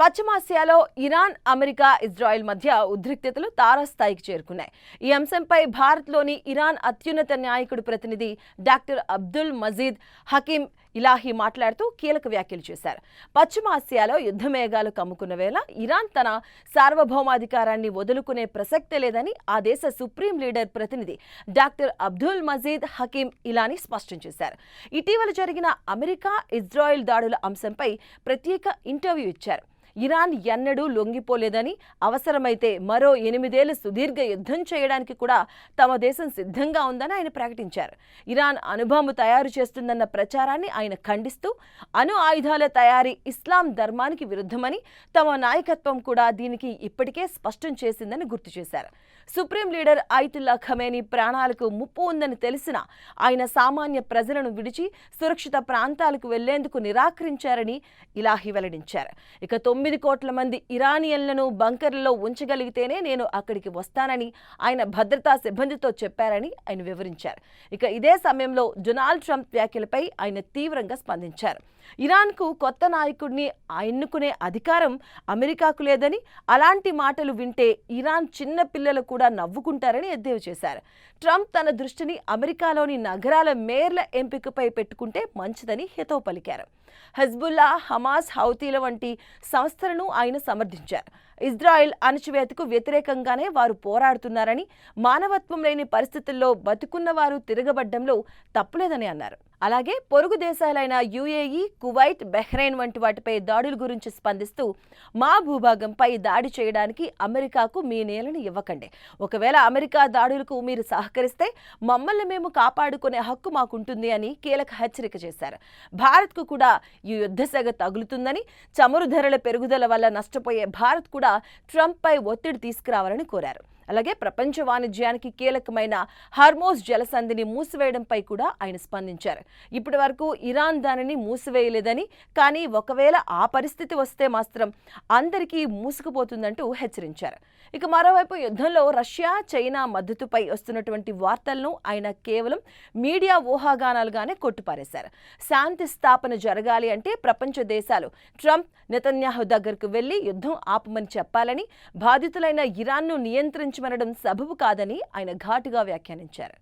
పశ్చిమాసియాలో Iran, America, Israel మధ్య ఉద్రిక్తతలు తారాస్థాయికి చేరుకున్నాయి. ఈ అంశంపై భారత్లోని ఇరాన్ అత్యున్నత న్యాయకుడి ప్రతినిధి డాక్టర్ అబ్దుల్ మజీద్ హకీం ఇలాహీ మాట్లాడుతూ కీలక వ్యాఖ్యలు చేశారు. పశ్చిమాసియాలో యుద్ధ మేఘాలు కమ్ముకున్న వేళ ఇరాన్ తన సార్వభౌమాధికారాన్ని వదులుకునే ప్రసక్తే లేదని ఆ దేశ సుప్రీం లీడర్ ప్రతినిధి డాక్టర్ అబ్దుల్ మజీద్ హకీం ఇలానీ స్పష్టం చేశారు. ఇటీవల జరిగిన అమెరికా, ఇజ్రాయెల్ దాడుల అంశంపై ప్రత్యేక ఇంటర్వ్యూ ఇచ్చారు. ఇరాన్ ఎన్నడూ లొంగిపోలేదని, అవసరమైతే మరో 8 ఏళ్లు సుదీర్ఘ యుద్ధం చేయడానికి కూడా తమ దేశం సిద్ధంగా ఉందని ఆయన ప్రకటించారు. ఇరాన్ అణుబాంబు తయారు చేస్తుందన్న ప్రచారాన్ని ఆయన ఖండిస్తూ, అణు ఆయుధాల తయారీ ఇస్లాం ధర్మానికి విరుద్ధమని, తమ నాయకత్వం కూడా దీనికి ఇప్పటికే స్పష్టం చేసిందని గుర్తు చేశారు. సుప్రీం లీడర్ అయతుల్లా ఖమేనీ ప్రాణాలకు ముప్పు ఉందని తెలిసినా ఆయన సామాన్య ప్రజలను విడిచి సురక్షిత ప్రాంతాలకు వెళ్లేందుకు నిరాకరించారని ఇలాహీ వెల్లడించారు. ఇక 9 కోట్ల మంది ఇరానియన్లను బంకర్లలో ఉంచగలిగితేనే నేను అక్కడికి వస్తానని ఆయన భద్రతా సిబ్బందితో చెప్పారని ఆయన వివరించారు. ఇక ఇదే సమయంలో డొనాల్డ్ ట్రంప్ వ్యాఖ్యలపై ఆయన తీవ్రంగా స్పందించారు. ఇరాన్కు కొత్త నాయకుడిని ఎన్నుకునే అధికారం అమెరికాకు లేదని, అలాంటి మాటలు వింటే ఇరాన్ చిన్న పిల్లలు కూడా నవ్వుకుంటారని ఎద్దేవా చేశారు. ట్రంప్ తన దృష్టిని అమెరికాలోని నగరాల మేయర్ల ఎంపికపై పెట్టుకుంటే మంచిదని హితవు పలికారు. హెజ్బుల్లా, హమాస్, హౌతీల వంటి సంస్థలను ఆయన సమర్థించారు. ఇజ్రాయెల్ అణచివేతకు వ్యతిరేకంగానే వారు పోరాడుతున్నారని, మానవత్వం లేని పరిస్థితుల్లో బతుకున్న వారు తిరగబడ్డంలో తప్పులేదని అన్నారు. అలాగే పొరుగు దేశాలైన యుఏఈ, కువైట్, బహ్రెయిన్ వంటి వాటిపై దాడుల గురించి స్పందిస్తూ, మా భూభాగంపై దాడి చేయడానికి అమెరికాకు మీ నేలను ఇవ్వకండి. ఒకవేళ అమెరికా దాడులకు మీరు సహకరిస్తే మమ్మల్ని మేము కాపాడుకునే హక్కు మాకుంటుంది అని కీలక హెచ్చరిక చేశారు. భారత్కు కూడా ఈ యుద్ధ సెగ తగులుతుందని, చమురు ధరల పెరుగుదల వల్ల నష్టపోయే భారత్ కూడా ట్రంప్పై ఒత్తిడి తీసుకురావాలని కోరారు. అలాగే ప్రపంచ వాణిజ్యానికి కీలకమైన హార్మోజ్ జలసంధిని మూసివేయడంపై కూడా ఆయన స్పందించారు. ఇప్పటి వరకు ఇరాన్ దానిని మూసివేయలేదని, కానీ ఒకవేళ ఆ పరిస్థితి వస్తే మాత్రం అందరికీ మూసుకుపోతుందంటూ హెచ్చరించారు. ఇక మరోవైపు యుద్ధంలో రష్యా, చైనా మద్దతుపై వస్తున్నటువంటి వార్తలను ఆయన కేవలం మీడియా ఊహాగానాలుగానే కొట్టిపారేశారు. శాంతి స్థాపన జరగాలి అంటే ప్రపంచ దేశాలు ట్రంప్, నెతన్యాహు దగ్గరకు వెళ్లి యుద్ధం ఆపమని చెప్పాలని, బాధితులైన ఇరాన్ను నియంత్రించమనడం సబబు కాదని ఆయన ఘాటుగా వ్యాఖ్యానించారు.